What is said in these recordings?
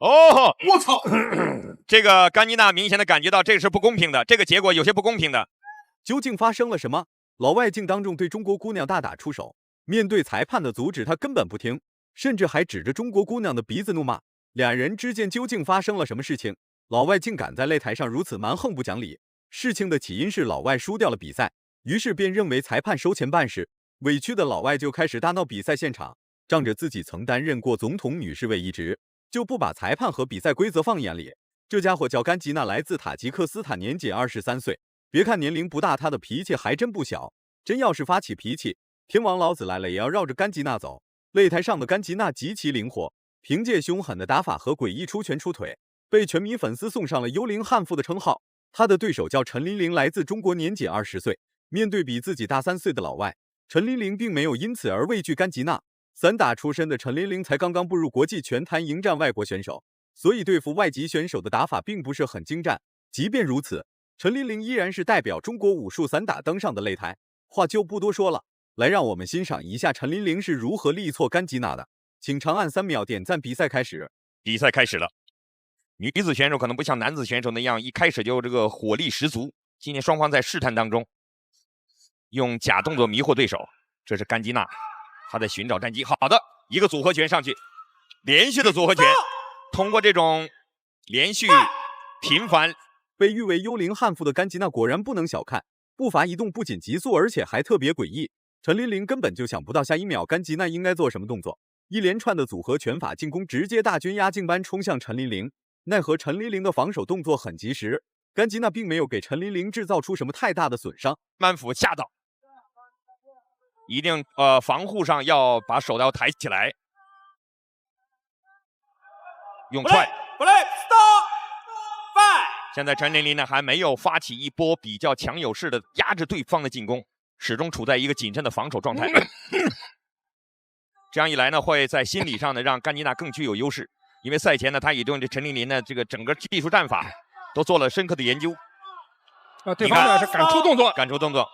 哦，我操！这个甘吉娜明显的感觉到这个是不公平的，这个结果有些不公平的。究竟发生了什么？老外竟当众对中国姑娘大打出手，面对裁判的阻止，他根本不听，甚至还指着中国姑娘的鼻子怒骂。两人之间究竟发生了什么事情？老外竟敢在擂台上如此蛮横不讲理。事情的起因是老外输掉了比赛，于是便认为裁判收钱办事。委屈的老外就开始大闹比赛现场，仗着自己曾担任过总统女侍卫一职，就不把裁判和比赛规则放眼里。这家伙叫甘吉娜，来自塔吉克斯坦，年仅23岁。别看年龄不大，他的脾气还真不小。真要是发起脾气，天王老子来了也要绕着甘吉娜走。擂台上的甘吉娜极其灵活，凭借凶狠的打法和诡异出拳出腿，被全民粉丝送上了幽灵悍妇的称号。他的对手叫陈琳琳，来自中国，年仅20岁。面对比自己大3岁的老外，陈琳琳并没有因此而畏惧甘吉娜。散打出身的陈琳琳才刚刚步入国际拳坛迎战外国选手，所以对付外籍选手的打法并不是很精湛。即便如此，陈琳琳依然是代表中国武术散打登上的擂台。话就不多说了，来让我们欣赏一下陈琳琳是如何力挫甘吉娜的。请长按3秒点赞。比赛开始。比赛开始了，女子选手可能不像男子选手那样一开始就这个火力十足，今天双方在试探当中用假动作迷惑对手。这是甘吉娜，她在寻找战机。好的，一个组合拳上去，连续的组合拳，通过这种连续频繁，被誉为幽灵悍妇的甘吉娜果然不能小看，步伐移动不仅急速，而且还特别诡异。陈琳琳根本就想不到下一秒甘吉娜应该做什么动作，一连串的组合拳法进攻直接大军压境般冲向陈琳琳。奈何陈琳琳的防守动作很及时，甘吉娜并没有给陈琳琳制造出什么太大的损伤。慢斧吓到，一定防护上要把手要抬起来，用踹。现在陈琳琳呢还没有发起一波比较强有势的压制对方的进攻，始终处在一个谨慎的防守状态。这样一来呢，会在心理上呢让甘吉娜更具有优势，因为赛前呢他已对这陈琳琳的这个整个技术战法都做了深刻的研究。对方呢是敢出动作，敢出动作。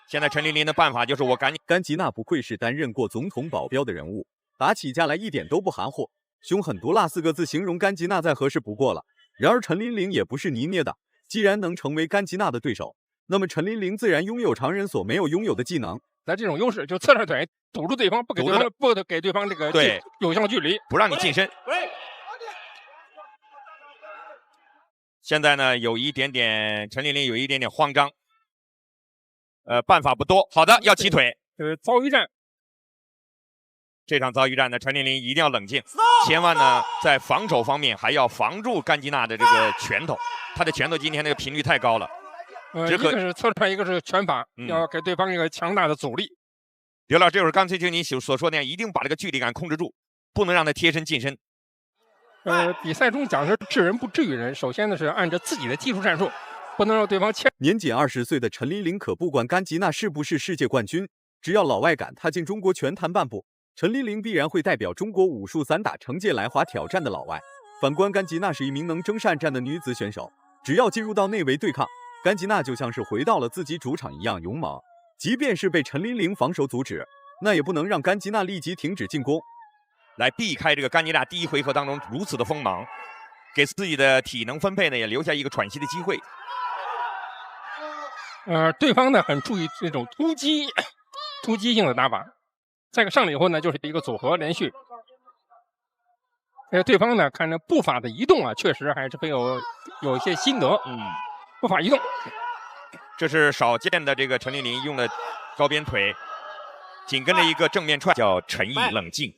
现在陈琳琳的办法就是我赶紧。甘吉娜不愧是担任过总统保镖的人物，打起架来一点都不含糊，凶狠毒辣4个字形容甘吉娜再合适不过了。然而陈琳琳也不是泥捏的，既然能成为甘吉娜的对手，那么陈琳琳自然拥有常人所没有拥有的技能。那这种优势就侧着腿堵住对方，不给对方这个有效距离，不让你近身。现在呢有一点点陈琳琳有一点点慌张，办法不多。好的，要起腿。遭遇战。这场遭遇战呢，陈琳琳一定要冷静，千万呢在防守方面还要防住甘吉娜的这个拳头，她的拳头今天那个频率太高了。一个是侧踹，一个是拳法，要给对方一个强大的阻力。刘老师，这会儿干脆就你所说的那样，一定把这个距离感控制住，不能让他贴身近身。比赛中讲是治人不治于人，首先呢是按照自己的技术战术，不能让对方年仅20岁的陈琳琳可不管甘吉娜是不是世界冠军，只要老外敢踏进中国拳坛半步，陈琳琳必然会代表中国武术散打惩戒来华挑战的老外。反观甘吉娜是一名能征善战的女子选手，只要进入到内围对抗，甘吉娜就像是回到了自己主场一样勇猛。即便是被陈琳琳防守阻止，那也不能让甘吉娜立即停止进攻，来避开这个甘吉娜第一回合当中如此的锋芒，给自己的体能分配呢也留下一个喘息的机会。对方呢很注意这种突击性的打法，这个上了以后呢就是一个组合连续。对方呢看着步伐的移动啊，确实还是有一些心得。步伐移动，这是少见的这个陈琳琳用的高边腿，紧跟着一个正面踹，叫沉毅冷静。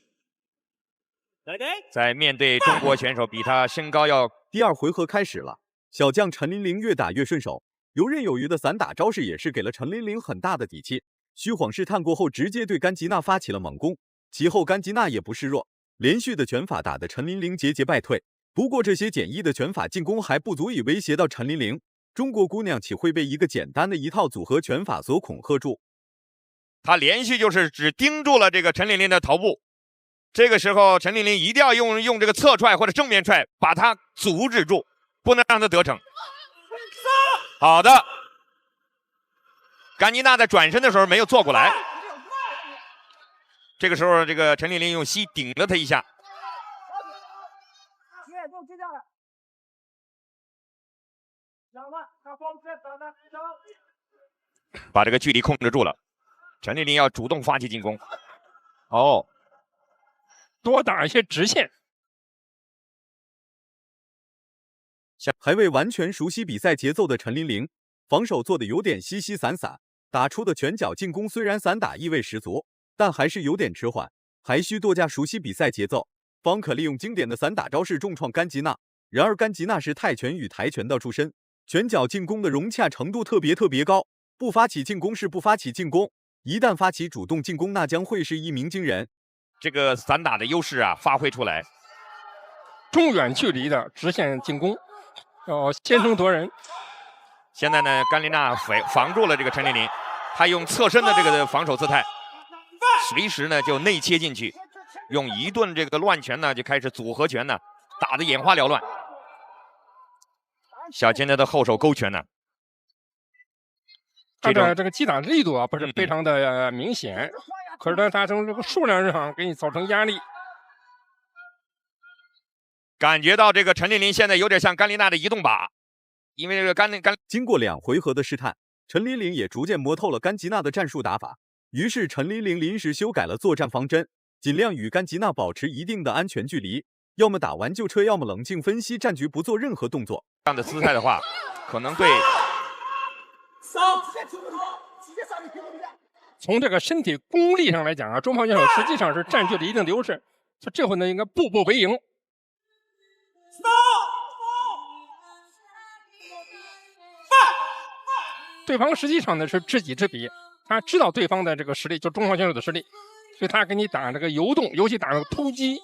在面对中国选手比他身高要。第二回合开始了，小将陈琳琳越打越顺手，游刃有余的散打招式也是给了陈琳琳很大的底气。虚晃试探过后，直接对甘吉娜发起了猛攻，其后甘吉娜也不示弱，连续的拳法打得陈琳琳节节败退。不过这些简易的拳法进攻还不足以威胁到陈琳琳，中国姑娘岂会被一个简单的一套组合拳法所恐吓住？她连续就是只盯住了这个陈琳琳的头部，这个时候陈琳琳一定要用这个侧踹或者正面踹把她阻止住，不能让她得逞。好的，甘吉娜在转身的时候没有坐过来，这个时候这个陈琳琳用膝顶了她一下。把这个距离控制住了。陈琳琳要主动发起进攻。哦，多打一些直线。还未完全熟悉比赛节奏的陈琳琳，防守做的有点稀稀散散，打出的拳脚进攻虽然散打意味十足，但还是有点迟缓，还需多加熟悉比赛节奏，方可利用经典的散打招式重创甘吉娜。然而甘吉娜是泰拳与跆拳道出身，拳脚进攻的融洽程度特别高，不发起进攻是不发起进攻，一旦发起主动进攻，那将会是一鸣惊人。这个散打的优势啊发挥出来，中远距离的直线进攻，要先声夺人。现在呢，甘丽娜防住了这个陈琳琳，她用侧身的这个防守姿态，随时呢就内切进去，用一顿这个乱拳呢就开始组合拳呢，打得眼花缭乱。小金的后手勾拳呢，他的这个击打力度啊不是非常的明显，可是呢，他从这个数量上给你造成压力。感觉到这个陈琳琳现在有点像甘丽娜的移动靶，因为这个经过2回合的试探，陈琳琳也逐渐摸透了甘吉娜的战术打法，于是陈琳琳临时修改了作战方针，尽量与甘吉娜保持一定的安全距离，要么打完就撤，要么冷静分析战局，不做任何动作。这样的姿态的话，可能对。从这个身体功力上来讲啊，中方选手实际上是占据了一定的优势，所以这回呢应该步步为营。对方实际上呢是知己知彼，他知道对方的这个实力，就中方选手的实力，所以他给你打这个游动，尤其打那个突击。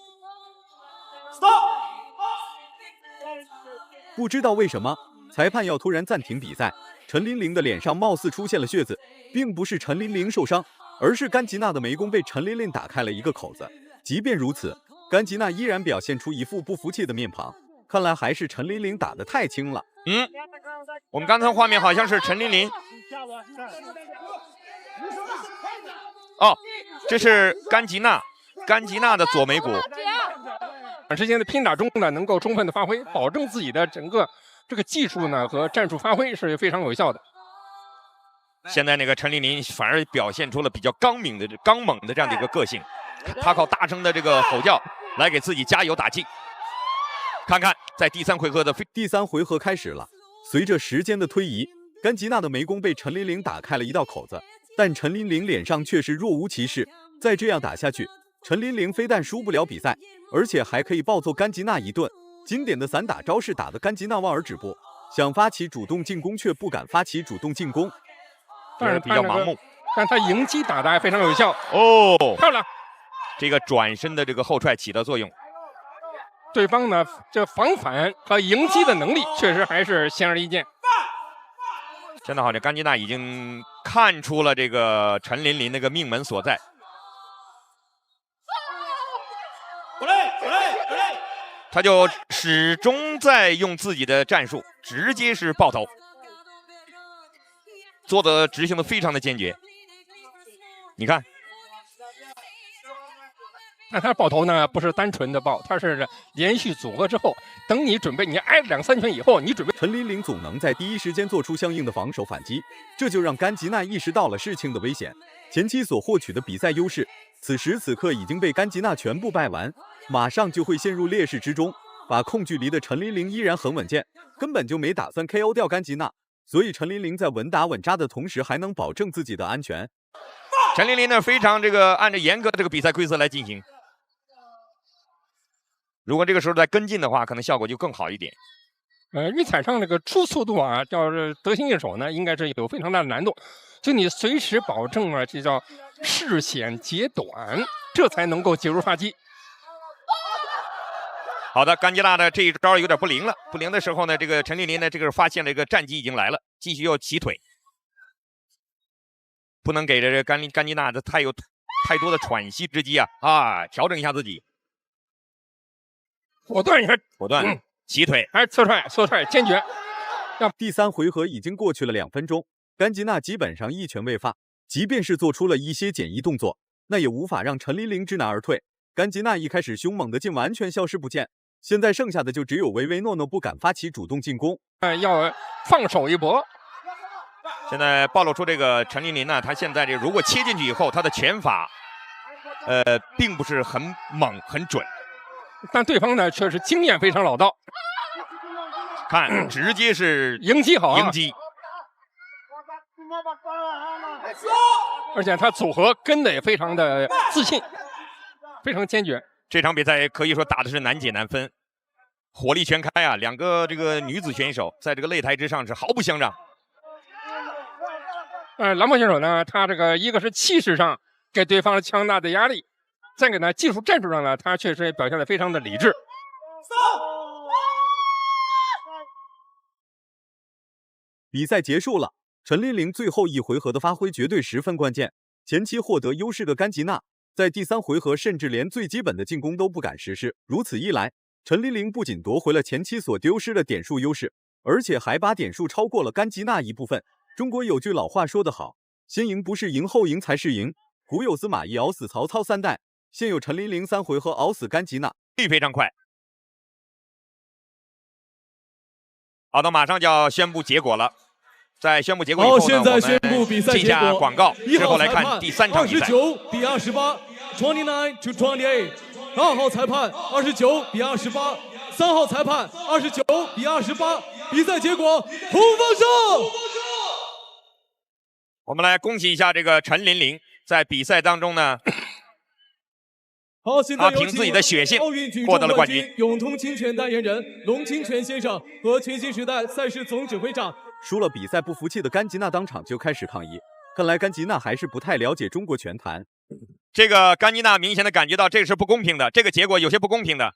不知道为什么，裁判要突然暂停比赛。陈琳琳的脸上貌似出现了血渍，并不是陈琳琳受伤，而是甘吉娜的眉弓被陈琳琳打开了一个口子。即便如此，甘吉娜依然表现出一副不服气的面庞，看来还是陈琳琳打得太轻了。我们刚才画面好像是陈琳琳。哦，这是甘吉娜的左眉骨。短时间的拼打中呢，能够充分的发挥，保证自己的整个这个技术呢和战术发挥是非常有效的。现在那个陈琳琳反而表现出了比较刚猛的这样的一个个性，他靠大声的这个吼叫来给自己加油打气。看看在第3回合开始了，随着时间的推移，甘吉娜的眉弓被陈琳琳打开了一道口子，但陈琳琳脸上却是若无其事。再这样打下去，陈琳琳非但输不了比赛，而且还可以暴揍甘吉娜一顿。经典的散打招式打得甘吉娜望而止步，想发起主动进攻却不敢发起主动进攻，但是比较盲目。但他迎击打得还非常有效哦，漂亮！这个转身的这个后踹起到作用。对方呢，这防反和迎击的能力确实还是显而易见。现在好像甘吉娜已经看出了这个陈琳琳那个命门所在。他就始终在用自己的战术，直接是爆头，执行的非常的坚决。你看，那他爆头呢，不是单纯的爆，他是连续组合之后，等你准备你挨2、3拳以后，你准备。陈琳琳总能在第一时间做出相应的防守反击，这就让甘吉娜意识到了事情的危险。前期所获取的比赛优势，此时此刻已经被甘吉娜全部败完，马上就会陷入劣势之中。把控距离的陈琳琳依然很稳健，根本就没打算 KO 掉甘吉娜，所以陈琳琳在稳打稳扎的同时，还能保证自己的安全。陈琳琳呢，非常按照严格的这个比赛规则来进行。如果这个时候再跟进的话，可能效果就更好一点。预踩上这个出速度啊，要是得心应手呢，应该是有非常大的难度。就你随时保证啊，这叫视险截短，这才能够解如发击。好的，甘吉娜的这一招有点不灵了。不灵的时候呢，这个陈琳琳呢，这个发现了一个战机已经来了，继续要起腿，不能给这个甘吉娜的太多的喘息之机啊！调整一下自己，果断一下，果断起腿，还是侧踹，坚决。第3回合已经过去了2分钟，甘吉娜基本上一拳未发，即便是做出了一些简易动作，那也无法让陈琳琳知难而退。甘吉娜一开始凶猛的劲完全消失不见。现在剩下的就只有唯唯诺诺不敢发起主动进攻，要放手一搏。现在暴露出这个陈琳琳呢，她现在这如果切进去以后，她的拳法，并不是很猛很准，但对方呢却是经验非常老道，看直接是迎击好啊，迎击，而且他组合跟的也非常的自信，非常坚决。这场比赛可以说打的是难解难分，火力全开啊！两个这个女子选手在这个擂台之上是毫不相让。兰博选手呢，他这个一个是气势上给对方强大的压力，再一个呢技术战术上呢，他确实表现得非常的理智。比赛结束了，陈琳琳最后一回合的发挥绝对十分关键。前期获得优势的甘吉娜，在第3回合甚至连最基本的进攻都不敢实施。如此一来，陈琳琳不仅夺回了前期所丢失的点数优势，而且还把点数超过了甘吉娜一部分。中国有句老话说得好，先赢不是赢，后赢才是赢。古有司马懿熬死曹操3代，现有陈琳琳3回合熬死甘吉娜，非常快。好的，马上就要宣布结果了。在宣布结果以后呢，现在宣布比赛进下广告，之后来看第3场比赛。29-28 ，28-28，2号裁判29-28，3号裁判29-28，比赛结果红方胜。我们来恭喜一下这个陈琳琳，在比赛当中呢，好，现在凭自己的血性奥运举获重冠得了冠军。永通侵权代言人龙清泉先生和全新时代赛事总指挥长。输了比赛不服气的甘吉娜当场就开始抗议，看来甘吉娜还是不太了解中国拳坛。这个甘吉娜明显的感觉到这个是不公平的，这个结果有些不公平的，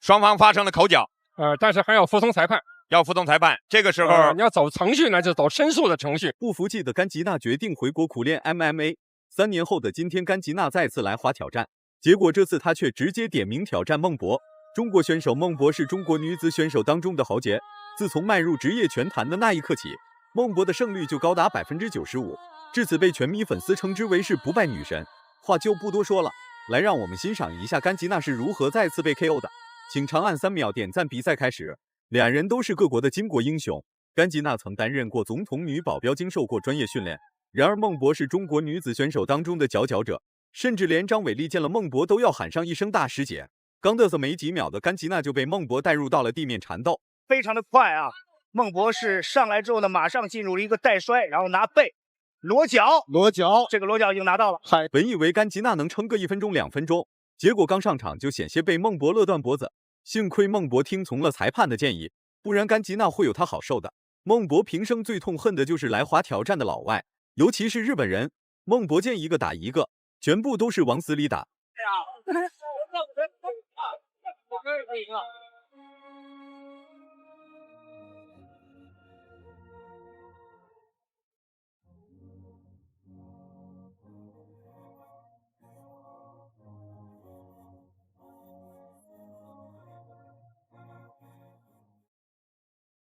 双方发生了口角。但是还要服从裁判，要服从裁判。这个时候，你要走程序呢，就走申诉的程序。不服气的甘吉娜决定回国苦练 MMA。3年后的今天，甘吉娜再次来华挑战，结果这次她却直接点名挑战孟博。中国选手孟博是中国女子选手当中的豪杰。自从迈入职业拳坛的那一刻起，孟博的胜率就高达95%，至此被拳迷粉丝称之为是不败女神。话就不多说了，来让我们欣赏一下甘吉娜是如何再次被 KO 的。请长按3秒点赞。比赛开始，两人都是各国的巾帼英雄。甘吉娜曾担任过总统女保镖，经受过专业训练。然而孟博是中国女子选手当中的佼佼者，甚至连张伟丽见了孟博都要喊上一声大师姐。刚嘚瑟没几秒的甘吉娜就被孟博带入到了地面缠斗。非常的快啊！孟博是上来之后呢，马上进入了一个带摔，然后拿背裸脚，这个裸脚已经拿到了。本以为甘吉娜能撑个1分钟2分钟，结果刚上场就险些被孟博勒断脖子。幸亏孟博听从了裁判的建议，不然甘吉娜会有她好受的。孟博平生最痛恨的就是来华挑战的老外，尤其是日本人。孟博见一个打一个，全部都是往死里打。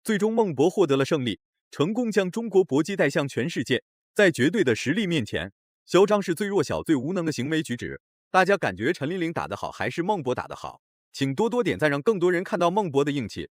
最终孟博获得了胜利，成功将中国搏击带向全世界。在绝对的实力面前，嚣张是最弱小最无能的行为举止。大家感觉陈琳琳打得好还是孟博打得好？请多多点赞，让更多人看到孟博的硬气。